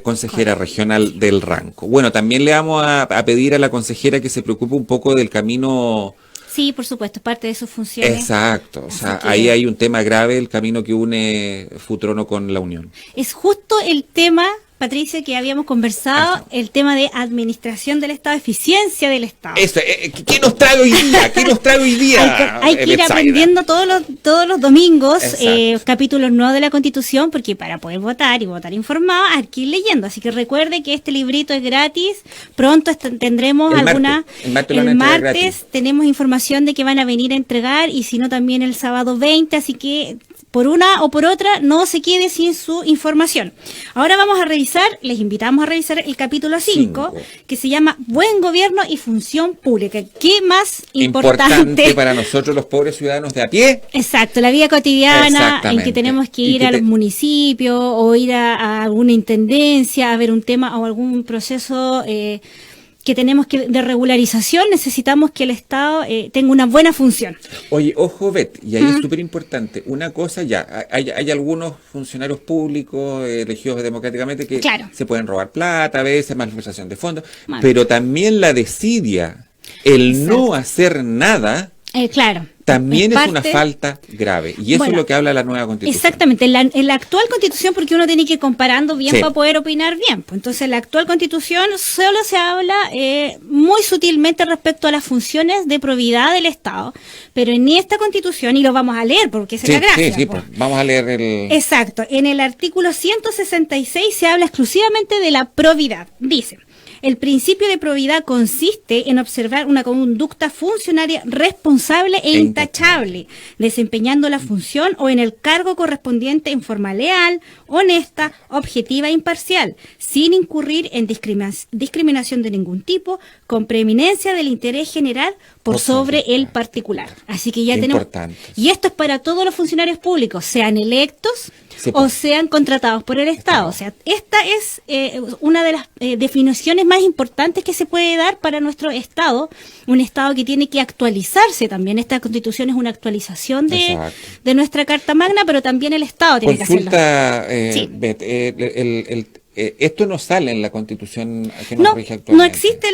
consejera regional del Ranco. Bueno, también le vamos a pedir a la consejera que se preocupe un poco del camino. Sí, por supuesto, parte de sus funciones. Exacto, o sea, ahí hay un tema grave, el camino que une Futrono con la Unión. Es justo el tema, Patricia, que habíamos conversado, el tema de administración del Estado, eficiencia del Estado. Eso, ¿qué nos trae hoy día? ¿Qué nos trae hoy día? Hay que ir aprendiendo todos los domingos capítulos nuevos de la Constitución, porque para poder votar y votar informado hay que ir leyendo. Así que recuerde que este librito es gratis. Pronto tendremos el martes tenemos información de que van a venir a entregar, y si no también el sábado 20, así que por una o por otra no se quede sin su información. Ahora vamos a revisar, les invitamos a revisar el capítulo 5, que se llama Buen Gobierno y Función Pública. ¿Qué más importante para nosotros los pobres ciudadanos de a pie? Exacto, la vida cotidiana en que tenemos que ir a los municipios o ir a alguna intendencia a ver un tema o algún proceso que tenemos de regularización. Necesitamos que el Estado tenga una buena función. Oye, ojo, Bet, y ahí es súper importante. Una cosa, hay algunos funcionarios públicos elegidos democráticamente que se pueden robar plata, a veces malversación de fondos, pero también la desidia, el no hacer nada, también es una falta grave. Y eso es lo que habla la nueva Constitución. Exactamente. En la actual Constitución, porque uno tiene que ir comparando bien para poder opinar bien. Pues entonces, en la actual Constitución solo se habla muy sutilmente respecto a las funciones de probidad del Estado. Pero en esta Constitución, y lo vamos a leer porque esa es la gracia. Pues, vamos a leer el... Exacto. En el artículo 166 se habla exclusivamente de la probidad. Dice: el principio de probidad consiste en observar una conducta funcionaria responsable e intachable, desempeñando la función o en el cargo correspondiente en forma leal, honesta, objetiva e imparcial, sin incurrir en discriminación de ningún tipo, con preeminencia del interés general por sobre el particular. Así que ya tenemos... Y esto es para todos los funcionarios públicos, sean electos o sean contratados por el Estado. O sea, esta es una de las definiciones más importantes que se puede dar para nuestro Estado, un Estado que tiene que actualizarse también. Esta Constitución es una actualización de nuestra Carta Magna, pero también el Estado tiene que hacerlo. Esto no sale en la Constitución que nos rige actualmente. No existe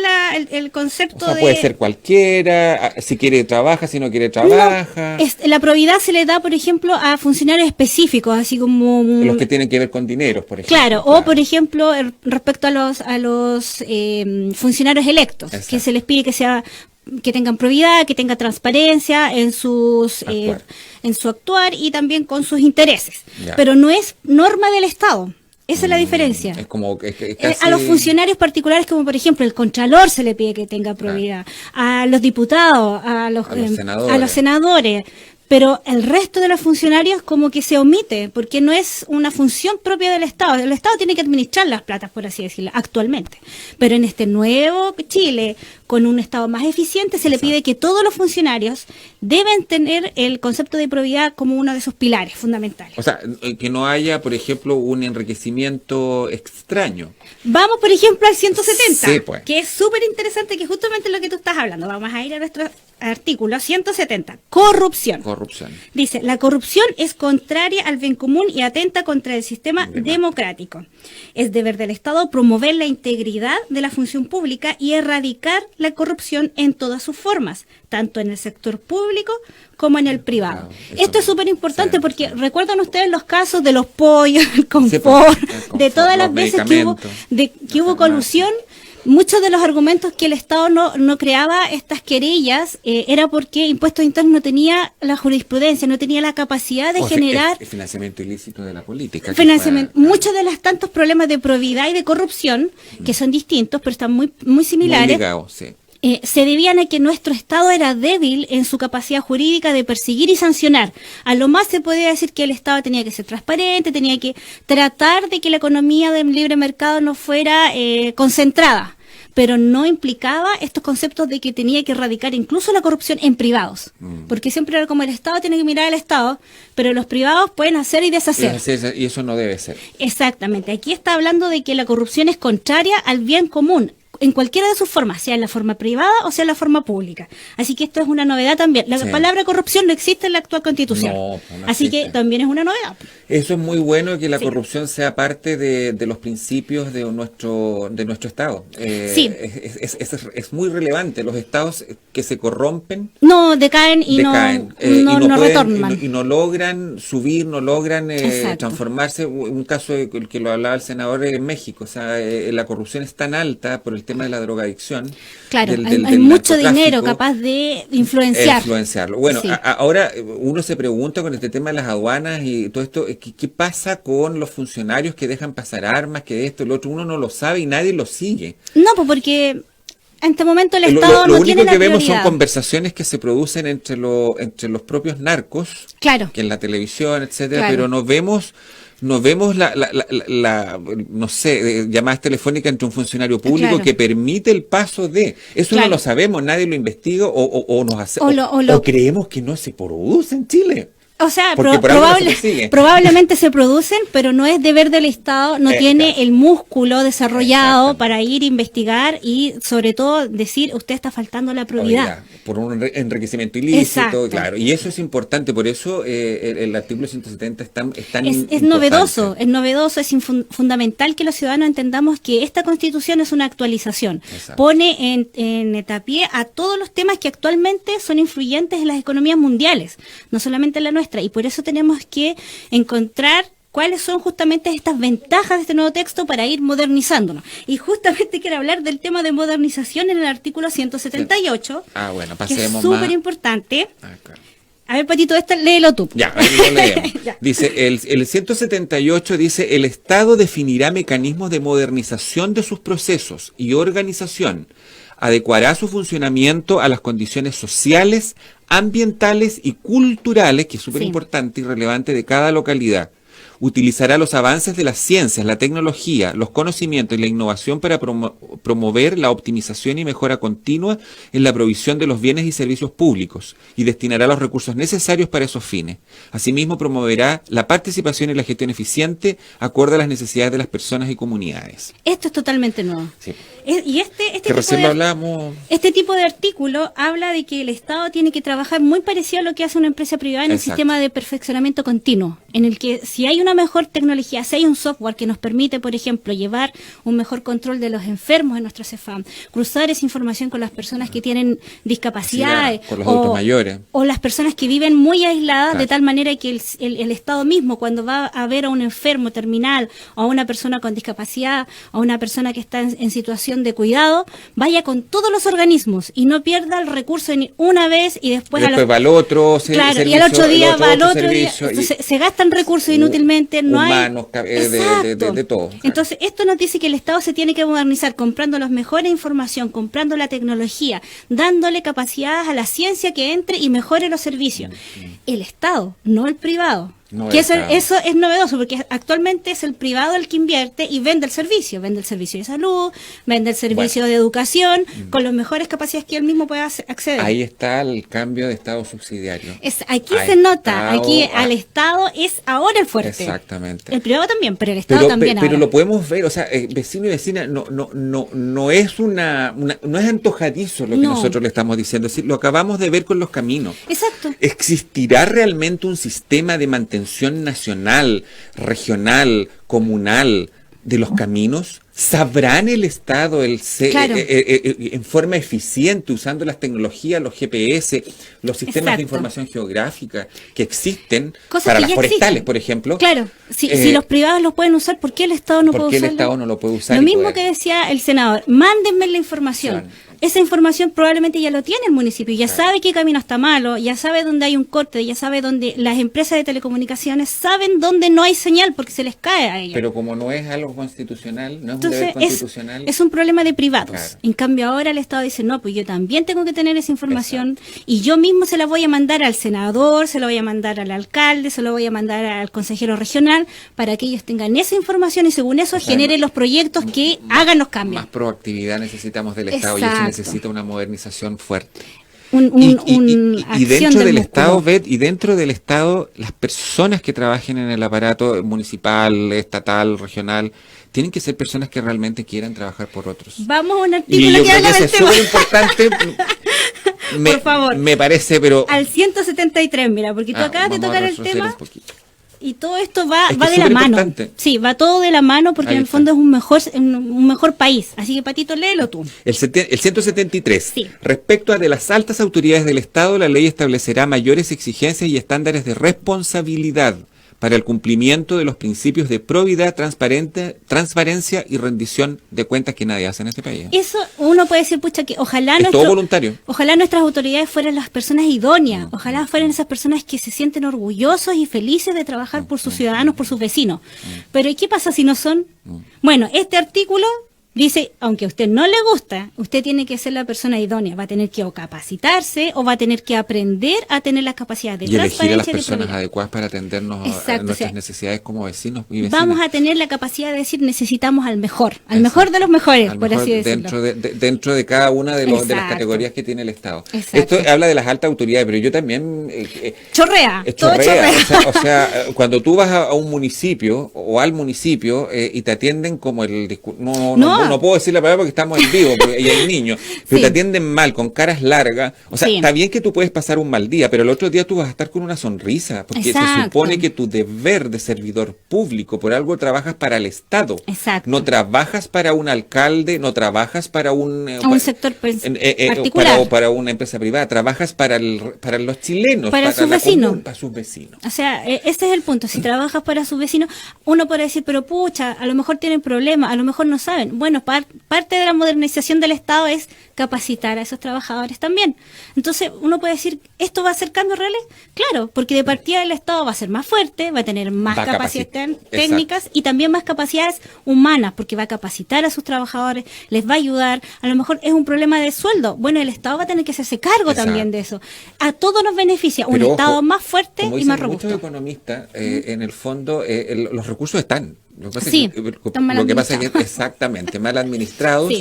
el concepto de... puede ser cualquiera, si quiere trabaja, si no quiere trabaja. La probidad se le da, por ejemplo, a funcionarios específicos, así como... Los que tienen que ver con dineros, por ejemplo. O por ejemplo, respecto a los funcionarios electos, que se les pide que tengan probidad, que tengan transparencia en su actuar y también con sus intereses. Pero no es norma del Estado. Esa es la diferencia. Es como a los funcionarios particulares, como por ejemplo el Contralor, se le pide que tenga probidad, a los diputados, a los senadores, pero el resto de los funcionarios como que se omite, porque no es una función propia del Estado. El Estado tiene que administrar las platas, por así decirlo, actualmente. Pero en este nuevo Chile, con un Estado más eficiente, se le pide que todos los funcionarios deben tener el concepto de probidad como uno de sus pilares fundamentales. O sea, que no haya, por ejemplo, un enriquecimiento extraño. Vamos, por ejemplo, al 170, pues. Que es súper interesante, que justamente lo que tú estás hablando. Vamos a ir a nuestro artículo 170. Corrupción. Dice: la corrupción es contraria al bien común y atenta contra el sistema democrático. Es deber del Estado promover la integridad de la función pública y erradicar la corrupción en todas sus formas, tanto en el sector público como en el privado. Esto es súper importante porque recuerdan ustedes los casos de los pollos, el confort, de todas las veces que hubo colusión. Muchos de los argumentos que el Estado no creaba estas querellas era porque Impuestos Internos no tenía la jurisprudencia, no tenía la capacidad de generar... El financiamiento ilícito de la política. Muchos de los tantos problemas de probidad y de corrupción, que son distintos, pero están muy similares, muy ligados, se debían a que nuestro Estado era débil en su capacidad jurídica de perseguir y sancionar. A lo más se podía decir que el Estado tenía que ser transparente, tenía que tratar de que la economía del libre mercado no fuera concentrada, pero no implicaba estos conceptos de que tenía que erradicar incluso la corrupción en privados, porque siempre era como el Estado tiene que mirar al Estado, pero los privados pueden hacer y deshacer. Y eso no debe ser. Exactamente. Aquí está hablando de que la corrupción es contraria al bien común, en cualquiera de sus formas, sea en la forma privada o sea en la forma pública. Así que esto es una novedad también. La palabra corrupción no existe en la actual Constitución. Así que también es una novedad. Eso es muy bueno, que la corrupción sea parte de los principios de nuestro Estado. Es muy relevante. Los estados que se corrompen decaen y no retornan. Y no logran subir, no logran transformarse. Un caso que lo hablaba el senador en México. O sea, la corrupción es tan alta por el tema de la drogadicción. Claro, hay mucho dinero capaz de influenciarlo. Bueno, ahora uno se pregunta con este tema de las aduanas y todo esto, ¿qué pasa con los funcionarios que dejan pasar armas, que esto, lo otro? Uno no lo sabe y nadie lo sigue. No, pues porque en este momento el Estado no tiene la prioridad. Lo único que vemos son conversaciones que se producen entre los propios narcos, que en la televisión, etcétera, pero no vemos no sé, llamadas telefónicas entre un funcionario público que permite el paso de... Eso no lo sabemos, nadie lo investiga o nos hace... O creemos que no se produce en Chile. O sea, probablemente se producen, pero no es deber del Estado, no tiene el músculo desarrollado para ir a investigar y sobre todo decir, usted está faltando la probidad. Por un enriquecimiento ilícito, claro. Y eso es importante, por eso el artículo 170 es tan es novedoso, es fundamental que los ciudadanos entendamos que esta Constitución es una actualización. Pone en tapié a todos los temas que actualmente son influyentes en las economías mundiales, no solamente en la nuestra. Y por eso tenemos que encontrar cuáles son justamente estas ventajas de este nuevo texto para ir modernizándonos. Y justamente quiero hablar del tema de modernización en el artículo 178. Bueno, pasemos que es súper importante. A ver, Patito, léelo tú. Ya, lo leemos. Dice, el 178 dice, el Estado definirá mecanismos de modernización de sus procesos y organización. Adecuará su funcionamiento a las condiciones sociales, ambientales y culturales, que es súper importante y relevante, de cada localidad. Utilizará los avances de las ciencias, la tecnología, los conocimientos y la innovación para promover la optimización y mejora continua en la provisión de los bienes y servicios públicos y destinará los recursos necesarios para esos fines. Asimismo, promoverá la participación y la gestión eficiente acorde a las necesidades de las personas y comunidades. Esto es totalmente nuevo. Sí. Y que recién lo hablamos. Este tipo de artículo habla de que el Estado tiene que trabajar muy parecido a lo que hace una empresa privada en el sistema de perfeccionamiento continuo, en el que si hay una mejor tecnología, si hay un software que nos permite, por ejemplo, llevar un mejor control de los enfermos en nuestro CEFAM, cruzar esa información con las personas que tienen discapacidades, con los adultos mayores, o las personas que viven muy aisladas, de tal manera que el Estado mismo, cuando va a ver a un enfermo terminal, o a una persona con discapacidad, o a una persona que está en situación de cuidado, vaya con todos los organismos y no pierda el recurso una vez y después va al otro servicio, y al otro día va al otro día. Entonces, se gastan recursos inútilmente, no humanos, hay de todo. Entonces, esto nos dice que el Estado se tiene que modernizar comprando la mejor información, comprando la tecnología, dándole capacidades a la ciencia que entre y mejore los servicios. El Estado, no el privado. Eso es novedoso, porque actualmente es el privado el que invierte y vende el servicio de salud, vende el servicio de educación, con las mejores capacidades que él mismo pueda acceder. Ahí está el cambio de Estado subsidiario. Aquí se nota, al Estado es ahora el fuerte. Exactamente. El privado también, pero el Estado también pero ahora. Lo podemos ver, o sea, vecino y vecina, no es no es antojadizo lo que nosotros le estamos diciendo, es decir, lo acabamos de ver con los caminos. Exacto. ¿Existirá realmente un sistema de mantención nacional, regional, comunal de los caminos? ¿Sabrán el Estado en forma eficiente, usando las tecnologías, los GPS, los sistemas de información geográfica que existen para las forestales, por ejemplo? Claro, si los privados los pueden usar, ¿por qué el Estado no puede usarlo? ¿Por qué el Estado no lo puede usar? Lo mismo que decía el senador, mándenme la información. Esa información probablemente ya lo tiene el municipio, ya sabe qué camino está malo, ya sabe dónde hay un corte, ya sabe dónde las empresas de telecomunicaciones saben dónde no hay señal porque se les cae a ellos. Pero como no es algo constitucional, no es entonces, un deber constitucional. Es un problema de privados. Claro. En cambio ahora el Estado dice, no, pues yo también tengo que tener esa información. Exacto. Y yo mismo se la voy a mandar al senador, se la voy a mandar al alcalde, se la voy a mandar al consejero regional para que ellos tengan esa información y según eso generen los proyectos que hagan los cambios. Más proactividad necesitamos del Estado. Exacto. Y eso necesita una modernización fuerte. Y dentro del Estado, y dentro del Estado, las personas que trabajen en el aparato municipal, estatal, regional, tienen que ser personas que realmente quieran trabajar por otros. Vamos a un artículo que habla del tema. Es súper importante. Por favor. Me parece, pero... Al 173, mira, porque tú acabas de tocar el tema. y todo esto va de la mano. Importante. Sí, va todo de la mano porque en el fondo es un mejor país. Así que, Patito, léelo tú. El 173. Sí. Respecto a de las altas autoridades del Estado, la ley establecerá mayores exigencias y estándares de responsabilidad para el cumplimiento de los principios de probidad, transparencia y rendición de cuentas que nadie hace en este país. Eso uno puede decir, pucha, que ojalá todo voluntario. Ojalá nuestras autoridades fueran las personas idóneas, ojalá fueran esas personas que se sienten orgullosos y felices de trabajar por sus ciudadanos, por sus vecinos. Pero ¿y qué pasa si no son? Bueno, este artículo dice, aunque a usted no le gusta, usted tiene que ser la persona idónea, va a tener que o capacitarse o va a tener que aprender a tener las capacidades de transparencia. Y elegir a las personas adecuadas para atendernos a nuestras necesidades como vecinos y vecinas. Vamos a tener la capacidad de decir, necesitamos al mejor de los mejores, por así decirlo. Dentro de cada una de las categorías que tiene el Estado. Exacto. Esto habla de las altas autoridades, pero yo también... chorrea. O sea, cuando tú vas a un municipio o al municipio y te atienden como el... No puedo decir la palabra porque estamos en vivo y hay niños, pero te atienden mal, con caras largas. O sea, está bien que tú puedes pasar un mal día, pero el otro día tú vas a estar con una sonrisa, porque se supone que tu deber de servidor público, por algo trabajas para el Estado. Exacto. No trabajas para un alcalde, no trabajas para un sector particular. O para una empresa privada, trabajas para los chilenos, para sus vecinos. Para sus vecinos. O sea, ese es el punto. Si trabajas para sus vecinos, uno puede decir, pero pucha, a lo mejor tienen problemas, a lo mejor no saben. Bueno, parte de la modernización del Estado es capacitar a esos trabajadores también. Entonces, uno puede decir, ¿esto va a ser cambios reales? Claro, porque de partida el Estado va a ser más fuerte, va a tener más capacidades técnicas y también más capacidades humanas, porque va a capacitar a sus trabajadores, les va a ayudar. A lo mejor es un problema de sueldo. Bueno, el Estado va a tener que hacerse cargo también de eso. A todos nos beneficia un Estado más fuerte y más robusto. Muchos economistas, en el fondo, los recursos están. Lo que pasa es que exactamente, mal administrados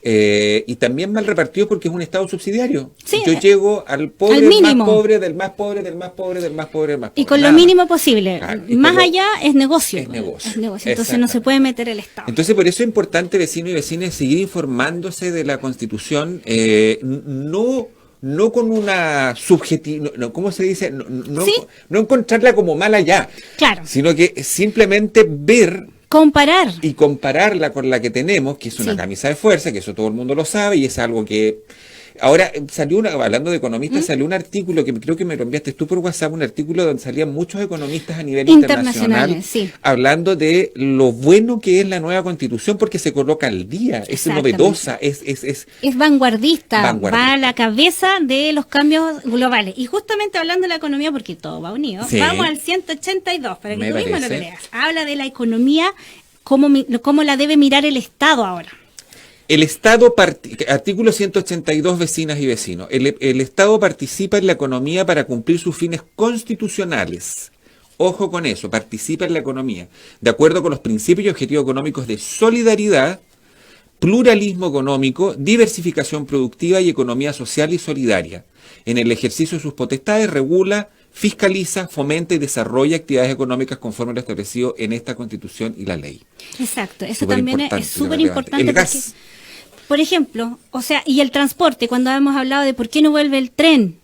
y también mal repartidos porque es un Estado subsidiario. Yo llego al pobre, más pobre, del más pobre, del más pobre, del más pobre, del más pobre. Y con lo mínimo posible. Más allá es negocio. Es negocio. Entonces no se puede meter el Estado. Entonces por eso es importante, vecinos y vecinas, seguir informándose de la Constitución, no con una subjetiva, ¿cómo se dice? No encontrarla como mala ya, sino que simplemente ver, comparar y compararla con la que tenemos, que es una camisa de fuerza, que eso todo el mundo lo sabe y es algo que... Ahora, hablando de economistas, salió un artículo que creo que me lo enviaste tú por WhatsApp, un artículo donde salían muchos economistas a nivel internacional hablando de lo bueno que es la nueva Constitución porque se coloca al día, es novedosa, es vanguardista, va a la cabeza de los cambios globales. Y justamente hablando de la economía, porque todo va unido, vamos al 182, para que tú mismo lo leas. Habla de la economía, cómo la debe mirar el Estado ahora. El Estado, artículo 182, vecinas y vecinos, el Estado participa en la economía para cumplir sus fines constitucionales. Ojo con eso, participa en la economía, de acuerdo con los principios y objetivos económicos de solidaridad, pluralismo económico, diversificación productiva y economía social y solidaria. En el ejercicio de sus potestades regula, fiscaliza, fomenta y desarrolla actividades económicas conforme a lo establecido en esta Constitución y la ley. Exacto, eso también es súper importante. El gas. Por ejemplo, o sea, y el transporte, cuando hemos hablado de por qué no vuelve el tren.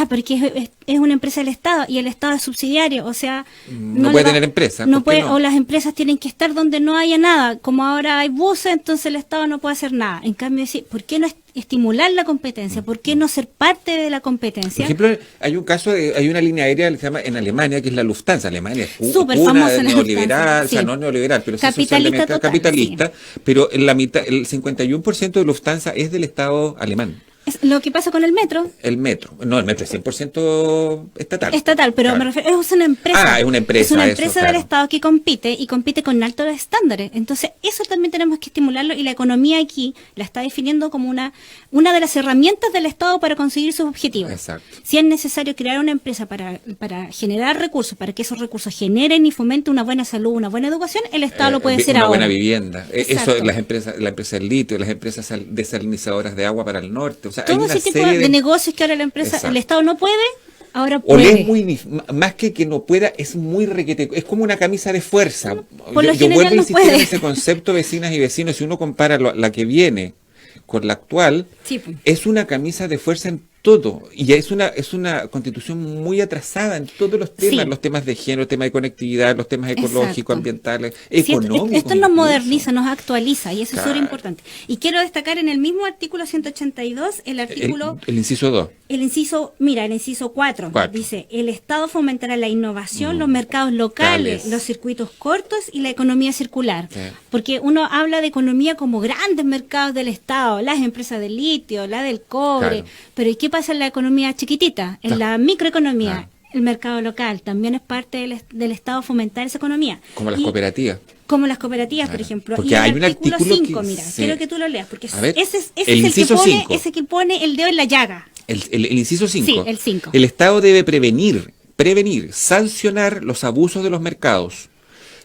Porque es una empresa del Estado y el Estado es subsidiario, o sea... No puede tener empresa. O las empresas tienen que estar donde no haya nada. Como ahora hay buses, entonces el Estado no puede hacer nada. En cambio, ¿por qué no estimular la competencia? ¿Por qué no ser parte de la competencia? Por ejemplo, hay un caso, hay una línea aérea que se llama en Alemania, que es la Lufthansa. Alemania es súper famosa neoliberal, o sea, no neoliberal, pero sí socialmente capitalista. Pero la mitad, el 51% de Lufthansa es del Estado alemán. Es lo que pasa con el metro. El metro es 100% estatal. Estatal, pero me refiero, es una empresa. Es una empresa. Es una empresa del Estado que compite con altos estándares. Entonces, eso también tenemos que estimularlo y la economía aquí la está definiendo como una de las herramientas del Estado para conseguir sus objetivos. Exacto. Si es necesario crear una empresa para generar recursos, para que esos recursos generen y fomenten una buena salud, una buena educación, el Estado lo puede hacer ahora. Una buena vivienda. Eso, la empresa del litio, las empresas desalinizadoras de agua para el norte. O sea, todo ese tipo de negocios que ahora el Estado no puede, ahora puede. O más que no pueda, es muy requete, es como una camisa de fuerza. Yo vuelvo a insistir en ese concepto, vecinas y vecinos, si uno compara la que viene con la actual, es una camisa de fuerza en todo. Y es una constitución muy atrasada en todos los temas, sí. Los temas de género, los temas de conectividad, los temas ecológicos, exacto, ambientales, económicos. Esto nos moderniza, nos actualiza, y eso claro, es súper importante. Y quiero destacar en el mismo artículo 182, el artículo... El inciso 2. El inciso 4 dice, el Estado fomentará la innovación, los mercados locales, los circuitos cortos y la economía circular. Sí. Porque uno habla de economía como grandes mercados del Estado, las empresas del litio, la del cobre, claro, pero ¿y qué pasa en la economía chiquitita? En la microeconomía. Claro. El mercado local también es parte del Estado fomentar esa economía. Como las cooperativas. Como las cooperativas, claro, por ejemplo. Porque y hay un artículo 5, mira, sí, quiero que tú lo leas, porque ver, ese es el que pone el dedo en la llaga. El inciso 5. Sí, el 5. El Estado debe prevenir, sancionar los abusos de los mercados,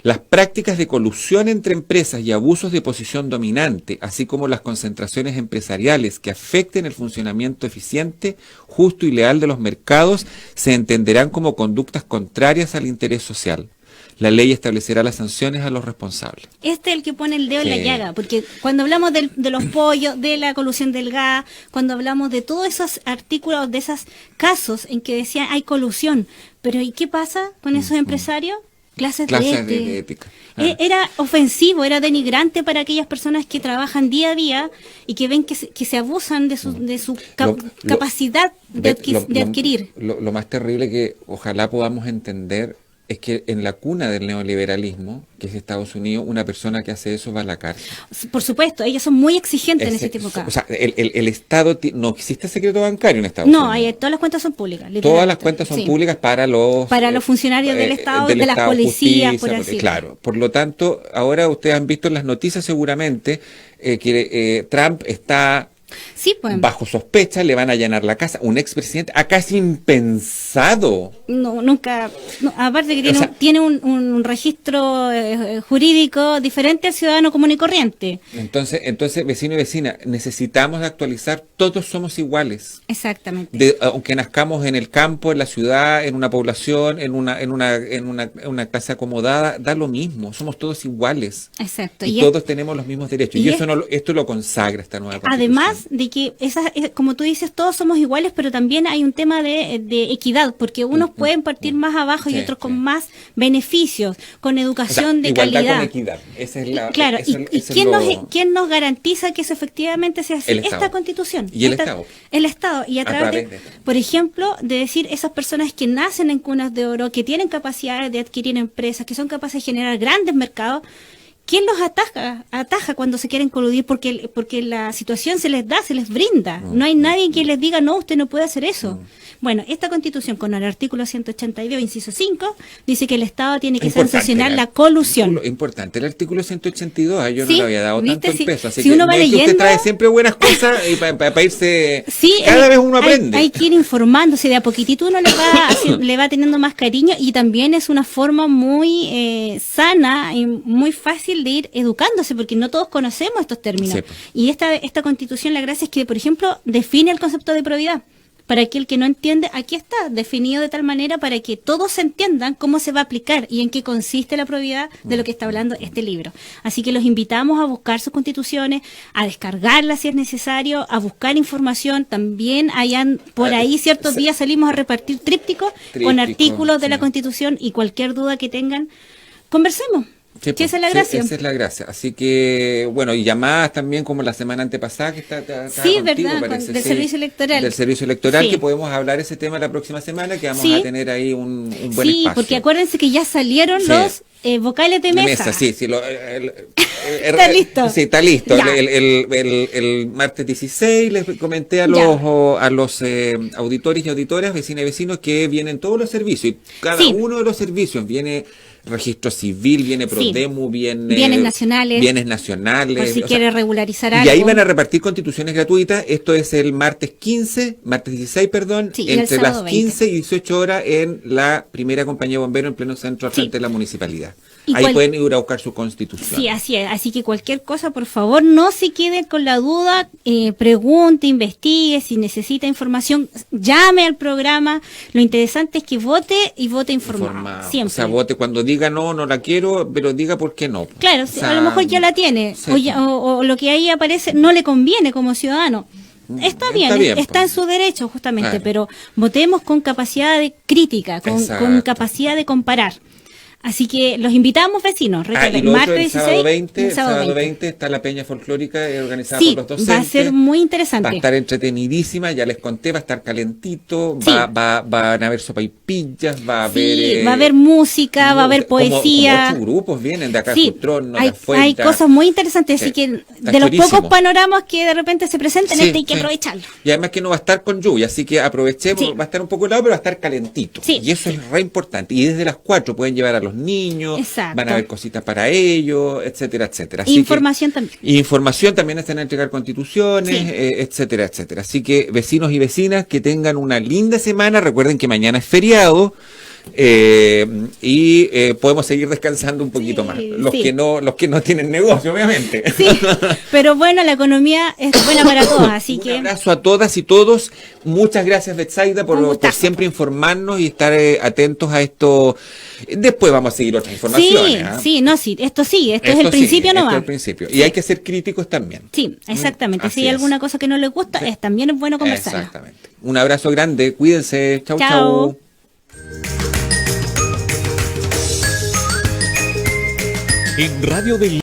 las prácticas de colusión entre empresas y abusos de posición dominante, así como las concentraciones empresariales que afecten el funcionamiento eficiente, justo y leal de los mercados, se entenderán como conductas contrarias al interés social. La ley establecerá las sanciones a los responsables. Este es el que pone el dedo en la llaga, porque cuando hablamos de los pollos, de la colusión del gas, cuando hablamos de todos esos artículos, de esos casos en que decían hay colusión, pero ¿y qué pasa con esos empresarios? Clases de ética. Era ofensivo, era denigrante para aquellas personas que trabajan día a día y que ven que se abusan de su capacidad de adquirir. Lo más terrible que ojalá podamos entender es que en la cuna del neoliberalismo, que es Estados Unidos, una persona que hace eso va a la cárcel. Por supuesto, ellos son muy exigentes en ese tipo de casos. O sea, el Estado, no existe secreto bancario en Estados Unidos. No, todas las cuentas son públicas. Todas las cuentas son públicas para los funcionarios del Estado, de las policías, por así. Claro, por lo tanto, ahora ustedes han visto en las noticias seguramente que Trump está... Sí, pues. Bajo sospecha, le van a allanar la casa. Un expresidente, acá es impensado. No, nunca. No, aparte que tiene un registro jurídico diferente al ciudadano común y corriente. Entonces, vecino y vecina, necesitamos actualizar. Todos somos iguales. Exactamente. Aunque nazcamos en el campo, en la ciudad, en una población, en una clase acomodada, da lo mismo. Somos todos iguales. Exacto. Y todos tenemos los mismos derechos. Y esto lo consagra esta nueva Constitución. Además de que como tú dices, todos somos iguales, pero también hay un tema de equidad, porque unos pueden partir más abajo y otros con más beneficios, con educación de calidad. Con equidad. Esa es la, claro, ¿quién nos garantiza que eso efectivamente sea así? Esta Constitución. Y el Estado. El Estado. Y a través de, por ejemplo, de decir esas personas que nacen en cunas de oro, que tienen capacidad de adquirir empresas, que son capaces de generar grandes mercados, ¿quién los ataja cuando se quieren coludir? Porque la situación se les brinda. No hay nadie que les diga, no, usted no puede hacer eso. Bueno, esta Constitución, con el artículo 182, inciso 5, dice que el Estado tiene que sancionar la colusión. Importante, el artículo 182, yo no le había dado tanto el peso. Así si que uno va leyendo, usted trae siempre buenas cosas y para irse... cada vez uno aprende. Hay que ir informándose, de a poquitito uno le va teniendo más cariño, y también es una forma muy sana y muy fácil de ir educándose, porque no todos conocemos estos términos. Sí. Y esta Constitución, la gracia es que, por ejemplo, define el concepto de probidad. Para aquel que no entiende, aquí está definido de tal manera para que todos entiendan cómo se va a aplicar y en qué consiste la probidad de lo que está hablando este libro. Así que los invitamos a buscar sus constituciones, a descargarlas si es necesario, a buscar información. También por ahí ciertos días salimos a repartir trípticos con artículos de la Constitución, y cualquier duda que tengan, conversemos. Sí, esa es la gracia. Esa es la gracia. Así que, bueno, y llamadas también como la semana antepasada que está sí, contigo, verdad, parece, del servicio electoral. Del servicio electoral, que podemos hablar ese tema la próxima semana, que vamos a tener ahí un buen espacio. Sí, porque acuérdense que ya salieron los vocales de mesa. Está listo. Sí, está listo. El martes 16 les comenté a los auditores y auditoras, vecinas y vecinos, que vienen todos los servicios. Y cada uno de los servicios viene... Registro civil, viene Prodemu, bienes nacionales. Por si quiere regularizar algo. Y ahí van a repartir constituciones gratuitas. Esto es el martes 16, entre las 15 y 18 horas en la primera compañía de bomberos en pleno centro al frente de la municipalidad. Ahí pueden ir a buscar su constitución. Sí, así es. Así que cualquier cosa, por favor, no se queden con la duda, pregunte, investigue, si necesita información, llame al programa. Lo interesante es que vote y vote informado. Siempre. O sea, vote cuando diga no la quiero, pero diga por qué no. Claro, a lo mejor ya la tiene, o lo que ahí aparece no le conviene como ciudadano. está bien, está en su derecho justamente, pero votemos con capacidad de crítica, con capacidad de comparar. Así que los invitamos, vecinos. Recuerden, martes 16, sábado 20 está la peña folclórica organizada por los docentes. Va a ser muy interesante. Va a estar entretenidísima, ya les conté, va a estar calentito, van a haber sopaipillas, va a haber música, va a haber poesía. Como 8 grupos vienen de acá, Futrón, hay cosas muy interesantes, así que de los pocos panoramas que de repente se presentan, hay que aprovecharlo. Y además que no va a estar con lluvia, así que aprovechemos, va a estar un poco helado, pero va a estar calentito. Y eso es re importante. Y desde las 4 pueden llevar a los niños, van a haber cositas para ellos, etcétera, etcétera. Así información también. Información también, están a entregar constituciones, etcétera, etcétera. Así que vecinos y vecinas, que tengan una linda semana. Recuerden que mañana es feriado. Podemos seguir descansando un poquito más, los que no tienen negocio, obviamente. Pero bueno, la economía es buena para todos, así que un abrazo a todas y todos. Muchas gracias, Betsaida, por siempre informarnos y estar atentos a esto. Después vamos a seguir otras informaciones. Esto es el principio nomás. Esto es el principio. Y hay que ser críticos también. Sí, exactamente. Si hay alguna cosa que no les gusta, también es bueno conversar. Exactamente. Un abrazo grande, cuídense. Chau. En Radio del